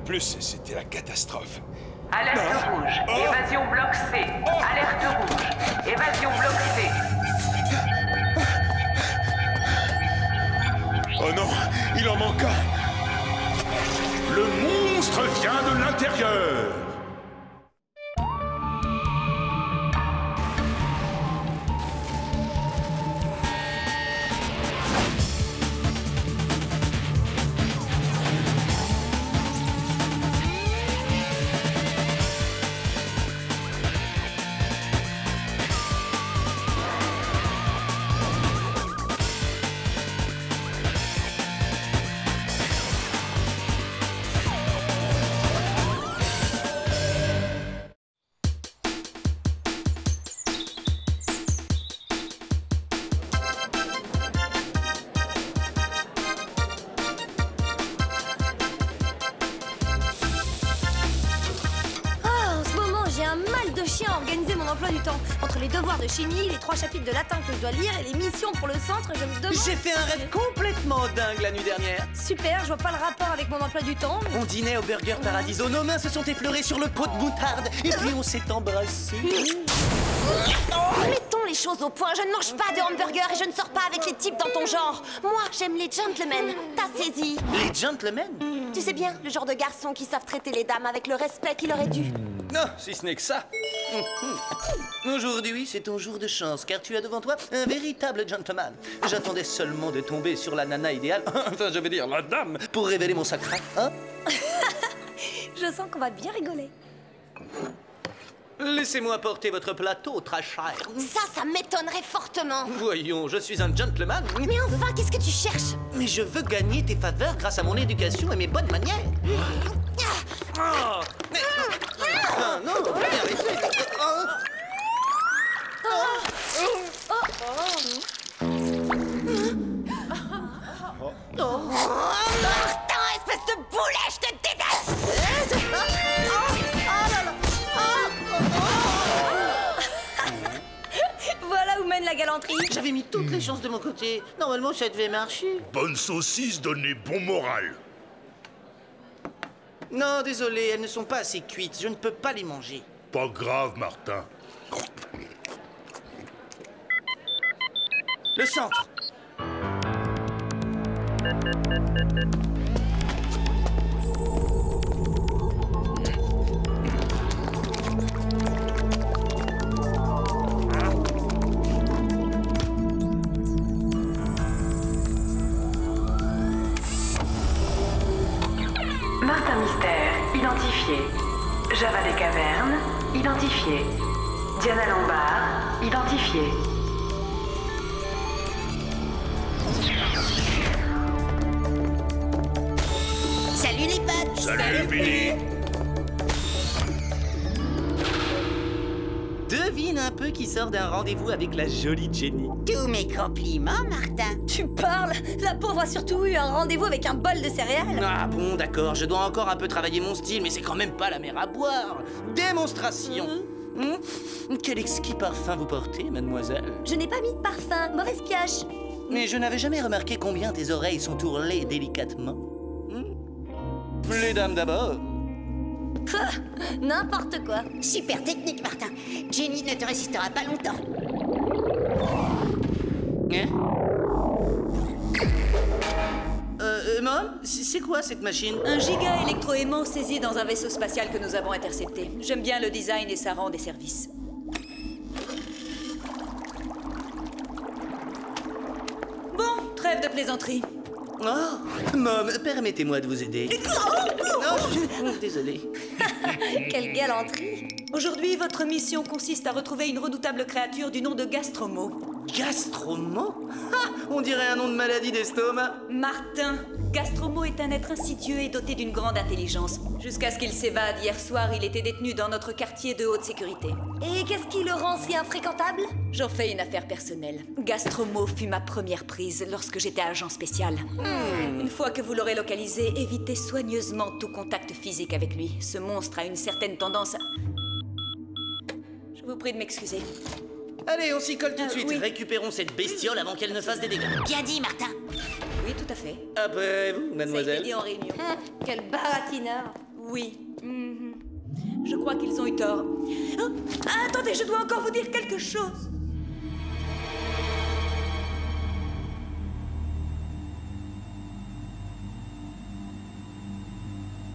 plus, c'était la catastrophe. Alerte rouge. Évasion bloc C. Alerte rouge. Évasion bloc C. Oh non, il en manque un. Le monstre vient de l'intérieur. Organiser mon emploi du temps. Entre les devoirs de chimie, les 3 chapitres de latin que je dois lire et les missions pour le centre, je me demande... J'ai fait un rêve complètement dingue la nuit dernière. Super, je vois pas le rapport avec mon emploi du temps. On dînait au Burger Paradiso, nos mains se sont effleurées sur le pot de moutarde et puis on s'est embrassés. Mettons les choses au point, je ne mange pas de hamburger et je ne sors pas avec les types dans ton genre. Moi, j'aime les gentlemen, t'as saisi. Les gentlemen? Tu sais bien, le genre de garçons qui savent traiter les dames avec le respect qu'il leur est dû. Non, si ce n'est que ça. Aujourd'hui, c'est ton jour de chance, car tu as devant toi un véritable gentleman. J'attendais seulement de tomber sur la nana idéale, enfin, je veux dire, la dame, pour révéler mon secret, hein? Je sens qu'on va bien rigoler. Laissez-moi porter votre plateau, très cher. Ça m'étonnerait fortement. Voyons, je suis un gentleman. Mais enfin, qu'est-ce que tu cherches? Mais je veux gagner tes faveurs grâce à mon éducation et mes bonnes manières. Oh, mais... Ah, non, mais arrêtez. Martin, espèce de boulet, je te déteste. Voilà où mène la galanterie. J'avais mis toutes les chances de mon côté. Normalement, ça devait marcher. Bonne saucisse donnée bon moral. Non, désolé, elles ne sont pas assez cuites. Je ne peux pas les manger. Pas grave, Martin. Le centre. Martin Mystère, identifié. Java des Cavernes, identifié. Diana Lombard, identifié. Salut les potes. Salut, Billy. Devine un peu qui sort d'un rendez-vous avec la jolie Jenny. Tous mes compliments, Martin. Tu parles? La pauvre a surtout eu un rendez-vous avec un bol de céréales. Ah bon, d'accord, je dois encore un peu travailler mon style, mais c'est quand même pas la mer à boire. Démonstration. Quel exquis parfum vous portez, mademoiselle? Je n'ai pas mis de parfum, mauvaise pioche. Mais je n'avais jamais remarqué combien tes oreilles sont ourlées délicatement. Les dames d'abord. N'importe quoi. Super technique, Martin. Jenny ne te résistera pas longtemps. Hein? Mom, c'est quoi cette machine? Un giga électroaimant saisi dans un vaisseau spatial que nous avons intercepté. J'aime bien le design et ça rend des services. Bon, trêve de plaisanterie. Oh, Mom, permettez-moi de vous aider. Non, désolé. Quelle galanterie. Aujourd'hui, votre mission consiste à retrouver une redoutable créature du nom de Gastromo. Gastromo? Ah, on dirait un nom de maladie d'estomac. Martin, Gastromo est un être insidieux et doté d'une grande intelligence. Jusqu'à ce qu'il s'évade hier soir, il était détenu dans notre quartier de haute sécurité. Et qu'est-ce qui le rend si infréquentable? J'en fais une affaire personnelle. Gastromo fut ma première prise lorsque j'étais agent spécial. Une fois que vous l'aurez localisé, évitez soigneusement tout contact physique avec lui. Ce monstre a une certaine tendance à... Je vous prie de m'excuser. Allez, on s'y colle tout de suite. Oui. Récupérons cette bestiole avant qu'elle ne fasse des dégâts. Bien dit, Martin. Oui, tout à fait. Après vous, Ça a été mademoiselle. dit en réunion. Quel baratineur. Oui. Je crois qu'ils ont eu tort. Oh, attendez, je dois encore vous dire quelque chose.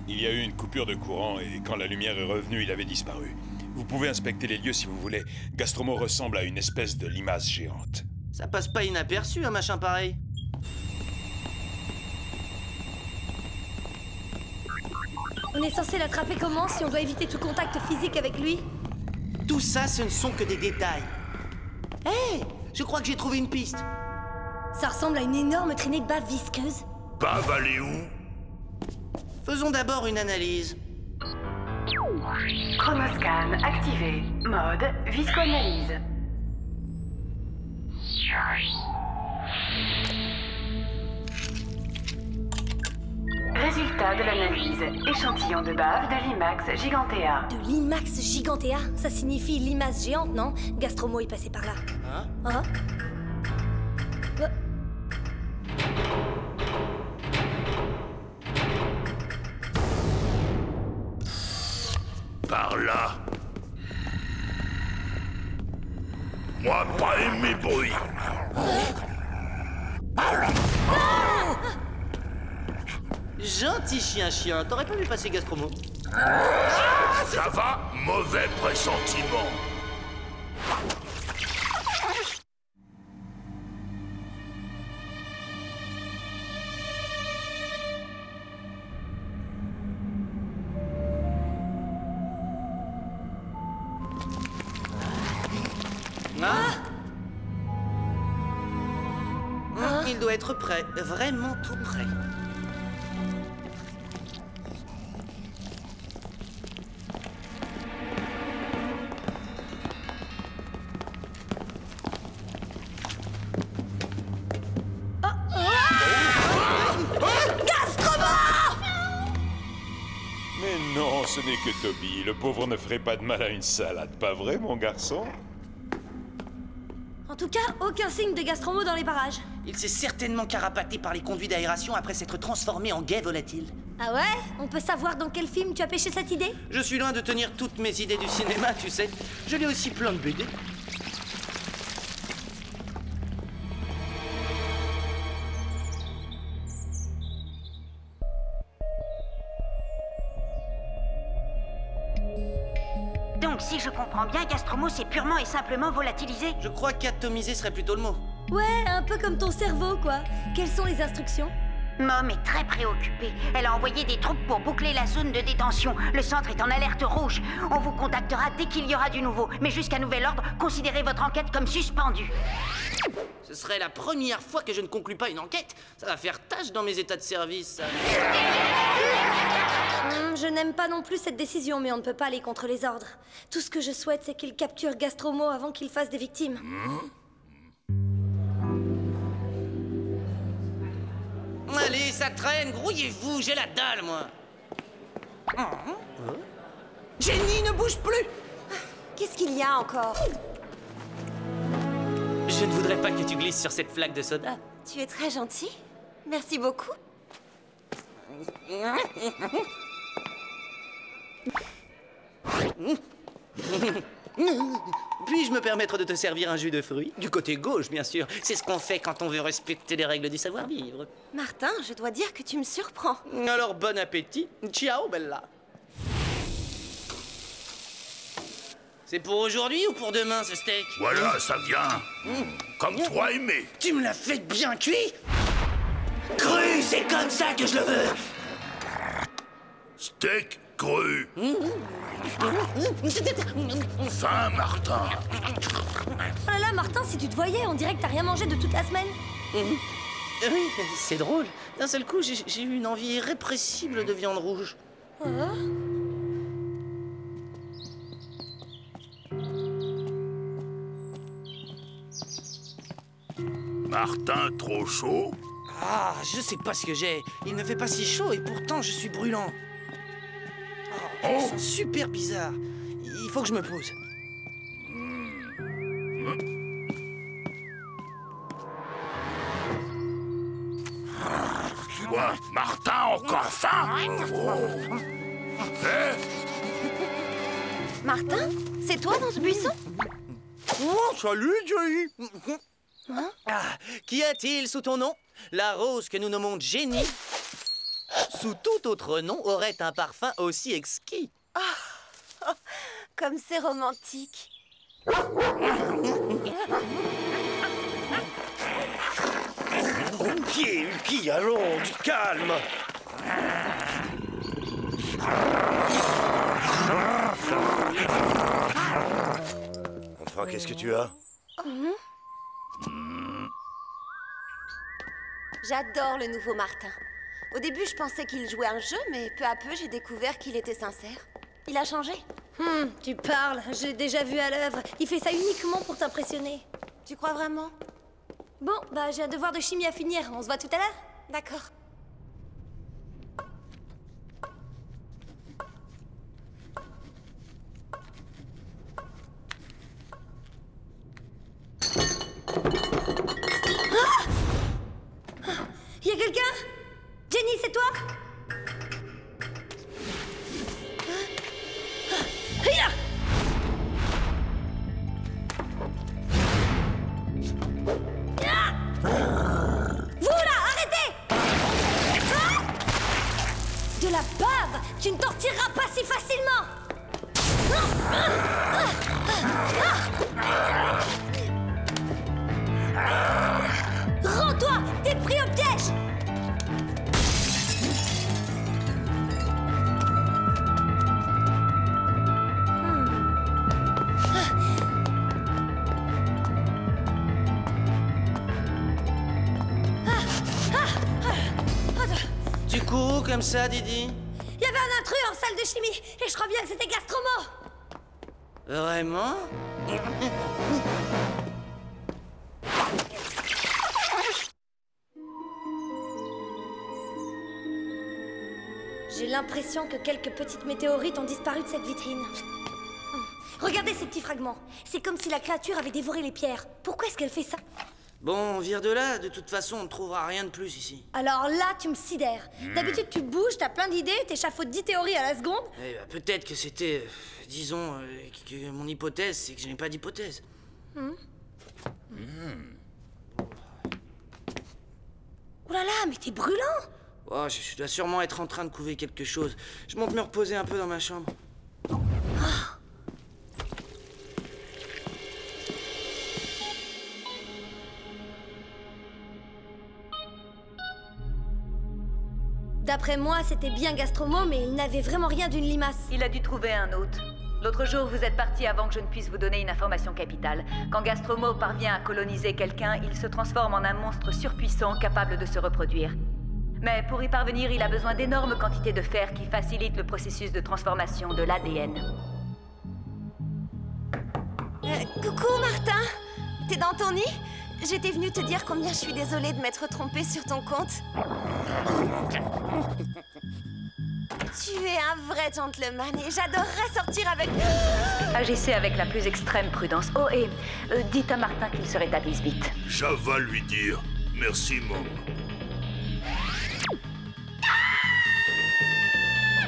Il y a eu une coupure de courant et quand la lumière est revenue, il avait disparu. Vous pouvez inspecter les lieux si vous voulez. Gastromo ressemble à une espèce de limace géante. Ça passe pas inaperçu, un machin pareil. On est censé l'attraper comment si on doit éviter tout contact physique avec lui? Tout ça, ce ne sont que des détails. Hé, je crois que j'ai trouvé une piste. Ça ressemble à une énorme traînée de bave visqueuse. Bave aller où? Faisons d'abord une analyse. Chromoscan activé. Mode viscoanalyse. Résultat de l'analyse. Échantillon de bave de Limax gigantea. De Limax gigantea? Ça signifie limace géante, non? Gastromo est passé par là. Hein? Par là. Moi, pas aimé bruit. Gentil chien, t'aurais pas vu passer Gastromo? Ça va? Mauvais pressentiment. Il doit être prêt, vraiment tout prêt. Mais non, ce n'est que Toby. Le pauvre ne ferait pas de mal à une salade, pas vrai, mon garçon? En tout cas, aucun signe de Gastromo dans les parages. Il s'est certainement carapaté par les conduits d'aération après s'être transformé en guet volatile. Ah ouais? On peut savoir dans quel film tu as pêché cette idée? Je suis loin de tenir toutes mes idées du cinéma, tu sais. Je lis aussi plein de BD. Donc, si je comprends bien, Gastromo s'est purement et simplement volatilisé. Je crois qu'atomiser serait plutôt le mot. Ouais, un peu comme ton cerveau, quoi. Quelles sont les instructions? Mom est très préoccupée. Elle a envoyé des troupes pour boucler la zone de détention. Le centre est en alerte rouge. On vous contactera dès qu'il y aura du nouveau. Mais jusqu'à nouvel ordre, considérez votre enquête comme suspendue. Ce serait la première fois que je ne conclus pas une enquête. Ça va faire tâche dans mes états de service, ça. Je n'aime pas non plus cette décision, mais on ne peut pas aller contre les ordres. Tout ce que je souhaite, c'est qu'il capture Gastromo avant qu'il fasse des victimes. Allez, ça traîne, grouillez-vous, j'ai la dalle, moi. Jenny, ne bouge plus. Qu'est-ce qu'il y a encore? Je ne voudrais pas que tu glisses sur cette flaque de soda. Tu es très gentil. Merci beaucoup. Puis-je me permettre de te servir un jus de fruits? Du côté gauche, bien sûr. C'est ce qu'on fait quand on veut respecter les règles du savoir-vivre. Martin, je dois dire que tu me surprends. Alors, bon appétit. Ciao, Bella. C'est pour aujourd'hui ou pour demain, ce steak? Voilà, ça vient. Comme toi aimé. Tu me l'as fait bien cuit? Cru, c'est comme ça que je le veux. Steak cru. Fin, Martin. Oh là là, Martin, si tu te voyais, on dirait que t'as rien mangé de toute la semaine. Oui, c'est drôle. D'un seul coup, j'ai eu une envie irrépressible de viande rouge. Martin, trop chaud? Ah, je sais pas ce que j'ai. Il ne fait pas si chaud et pourtant je suis brûlant. Oh, ils sont super bizarres. Il faut que je me pose. Quoi, Martin, encore faim? Oh. Martin, c'est toi dans ce buisson? Oh, salut, Jenny. Qu'y a-t-il sous ton nom? La rose que nous nommons Jenny, sous tout autre nom, aurait un parfum aussi exquis. Comme c'est romantique. Ulki, allons, du calme. Enfin, qu'est-ce que tu as? J'adore le nouveau Martin. Au début, je pensais qu'il jouait un jeu, mais peu à peu, j'ai découvert qu'il était sincère. Il a changé. Tu parles, j'ai déjà vu à l'œuvre. Il fait ça uniquement pour t'impressionner. Tu crois vraiment? Bon, bah j'ai un devoir de chimie à finir. On se voit tout à l'heure? D'accord. Y a quelqu'un? Jenny, c'est toi? Vous là, arrêtez! De la bave! Tu ne t'en retireras pas si facilement! Rends-toi! T'es pris au piège! Tu cours comme ça, Didi? Il y avait un intrus en salle de chimie et je crois bien que c'était Gastromo! Vraiment? J'ai l'impression que quelques petites météorites ont disparu de cette vitrine. Regardez ces petits fragments. C'est comme si la créature avait dévoré les pierres. Pourquoi est-ce qu'elle fait ça? Bon, on vire de là. De toute façon, on ne trouvera rien de plus ici. Alors là, tu me sidères. D'habitude, tu bouges, t'as plein d'idées, t'échafaudes 10 théories à la seconde. Eh ben, peut-être que c'était... disons, que mon hypothèse, c'est que je n'ai pas d'hypothèse. Oh là là, mais t'es brûlant! Oh, je dois sûrement être en train de couver quelque chose. Je monte me reposer un peu dans ma chambre. D'après moi, c'était bien Gastromo, mais il n'avait vraiment rien d'une limace. Il a dû trouver un hôte. L'autre jour, vous êtes parti avant que je ne puisse vous donner une information capitale. Quand Gastromo parvient à coloniser quelqu'un, il se transforme en un monstre surpuissant capable de se reproduire. Mais pour y parvenir, il a besoin d'énormes quantités de fer qui facilitent le processus de transformation de l'ADN. Coucou, Martin. T'es dans ton nid? J'étais venue te dire combien je suis désolée de m'être trompée sur ton compte. Tu es un vrai gentleman et j'adorerais sortir avec... Agissez avec la plus extrême prudence. Oh, et dites à Martin qu'il se rétablisse vite. Je vais lui dire. Merci, Mom.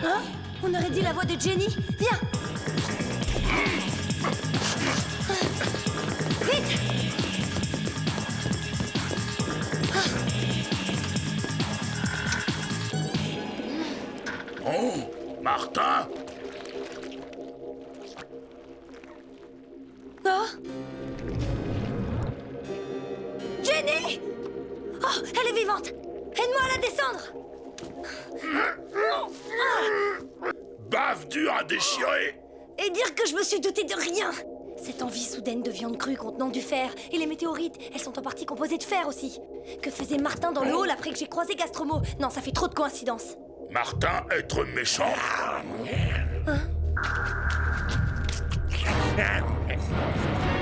Hein? On aurait dit la voix de Jenny. Viens. Vite. Oh, Martin? Oh. Jenny! Oh, elle est vivante. Aide-moi à la descendre. Bave dure à déchirer! Et dire que je me suis douté de rien. Cette envie soudaine de viande crue contenant du fer. Et les météorites, elles sont en partie composées de fer aussi. Que faisait Martin dans le hall après que j'ai croisé Gastromo? Non, ça fait trop de coïncidences. Martin, être méchant? Hein?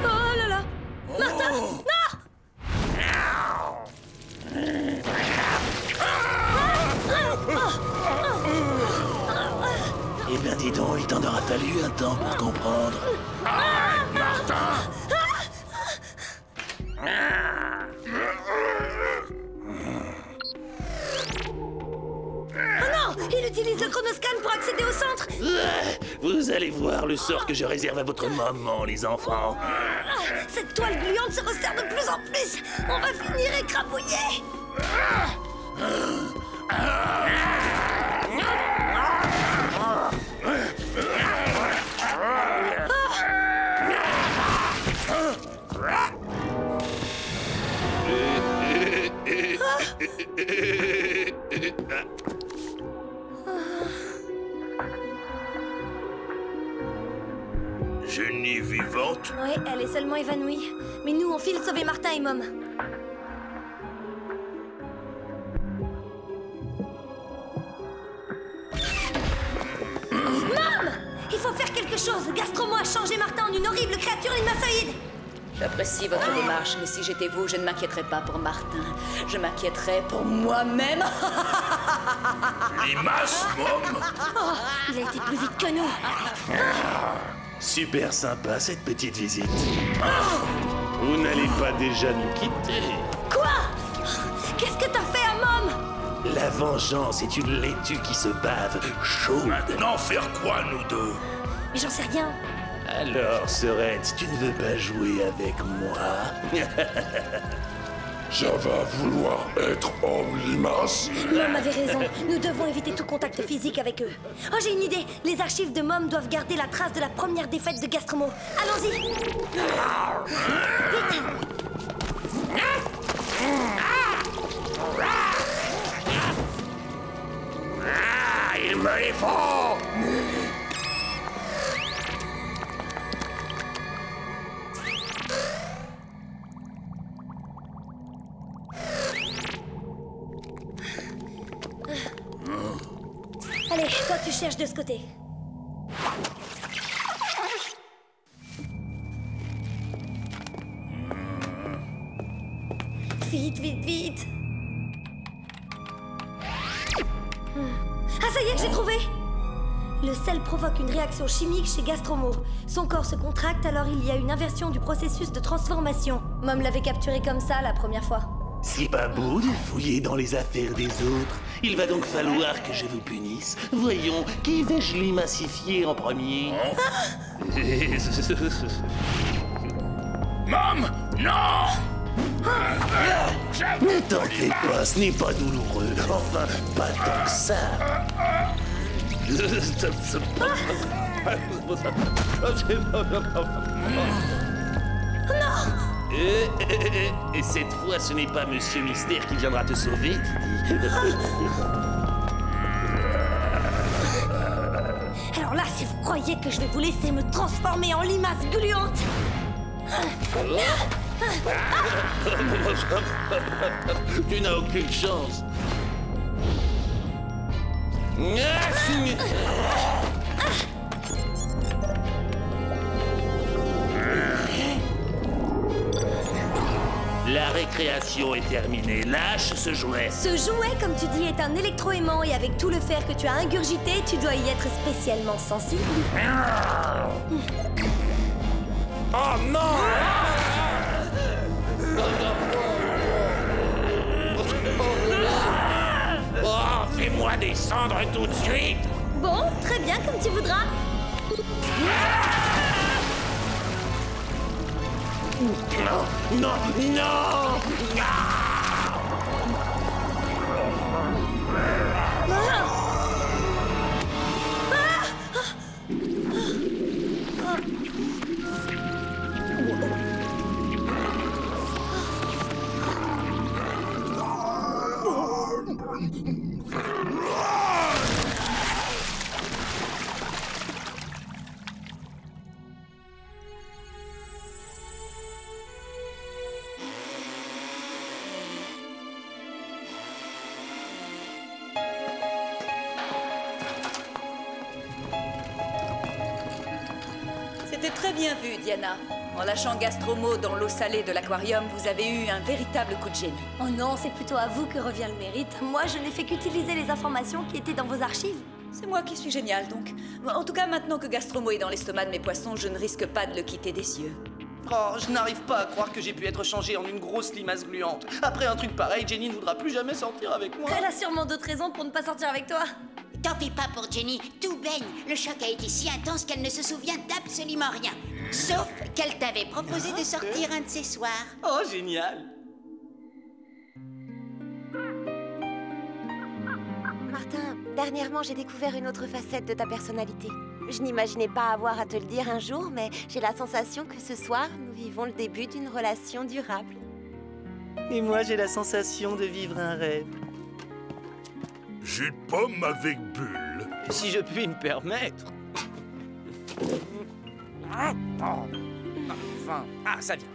Oh là là! Martin! Non! Eh bien, dis donc, il t'en aura fallu un temps pour comprendre. Arrête, Martin! Oh non! Il utilise le chronoscope! scanne pour accéder au centre. Vous allez voir le sort que je réserve à votre maman, les enfants. Cette toile gluante se resserre de plus en plus. On va finir écrabouillé. Jenny vivante? Ouais, elle est seulement évanouie. Mais nous, on file sauver Martin et Mom. Mom! Il faut faire quelque chose. Gastromo a changé Martin en une horrible créature limaçoïde. J'apprécie votre démarche, mais si j'étais vous, je ne m'inquiéterais pas pour Martin. Je m'inquiéterais pour moi-même. Limace, Mom? Oh, il a été plus vite que nous. Super sympa cette petite visite. Vous n'allez pas déjà nous quitter? Quoi? Qu'est-ce que t'as fait à Mom? La vengeance est une laitue qui se bave chaude. Maintenant, faire quoi, nous deux? Mais j'en sais rien. Alors, Sorette, tu ne veux pas jouer avec moi? Ça va vouloir être homme limace? Mom avait raison. Nous devons éviter tout contact physique avec eux. Oh, j'ai une idée. Les archives de Mom doivent garder la trace de la première défaite de Gastromo. Allons-y. Vite. Il me les faut! Allez, toi tu cherches de ce côté. Vite, vite, vite. Ah, ça y est, j'ai trouvé. Le sel provoque une réaction chimique chez Gastromo. Son corps se contracte, alors il y a une inversion du processus de transformation. Mom l'avait capturé comme ça la première fois. C'est pas beau de fouiller dans les affaires des autres. Il va donc falloir que je vous punisse. Voyons, qui vais-je limacifier en premier? Mom, non! Ne t'en fais pas, ce n'est pas douloureux. Enfin, pas tant que ça. Et cette fois, ce n'est pas Monsieur Mystère qui viendra te sauver, Didi. Alors là, si vous croyez que je vais vous laisser me transformer en limace gluante... Tu n'as aucune chance. La récréation est terminée. Lâche ce jouet. Ce jouet, comme tu dis, est un électroaimant et avec tout le fer que tu as ingurgité, tu dois y être spécialement sensible. Oh non! Oh, fais-moi descendre tout de suite! Bon, très bien, comme tu voudras. Non, non, non! C'était très bien vu, Diana. En lâchant Gastromo dans l'eau salée de l'aquarium, vous avez eu un véritable coup de génie. Oh non, c'est plutôt à vous que revient le mérite. Moi, je n'ai fait qu'utiliser les informations qui étaient dans vos archives. C'est moi qui suis géniale, donc. En tout cas, maintenant que Gastromo est dans l'estomac de mes poissons, je ne risque pas de le quitter des yeux. Oh, je n'arrive pas à croire que j'ai pu être changée en une grosse limace gluante. Après un truc pareil, Jenny ne voudra plus jamais sortir avec moi. Elle a sûrement d'autres raisons pour ne pas sortir avec toi. T'en fais pas pour Jenny, tout baigne. Le choc a été si intense qu'elle ne se souvient d'absolument rien. Sauf qu'elle t'avait proposé de sortir un de ces soirs. Oh, génial! Martin, dernièrement, j'ai découvert une autre facette de ta personnalité. Je n'imaginais pas avoir à te le dire un jour, mais j'ai la sensation que ce soir, nous vivons le début d'une relation durable. Et moi, j'ai la sensation de vivre un rêve. Jus de pomme avec bulle. Si je puis me permettre. Enfin, ça vient.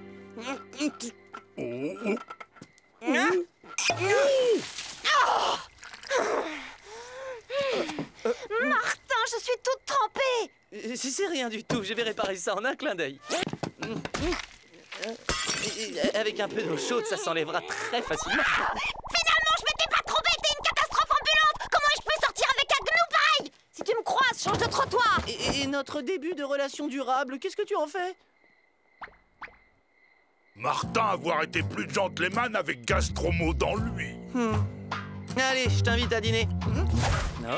Martin, je suis toute trempée! C'est rien du tout, je vais réparer ça en un clin d'œil. Avec un peu d'eau chaude, ça s'enlèvera très facilement. Finalement, je m'étais pas trompée, t'es une catastrophe ambulante! Comment je peux sortir avec un gnou pareil? Si tu me croises, change de trottoir! Et notre début de relation durable, qu'est-ce que tu en fais? Martin avoir été plus gentleman avec Gastromo dans lui. Allez, je t'invite à dîner. Non?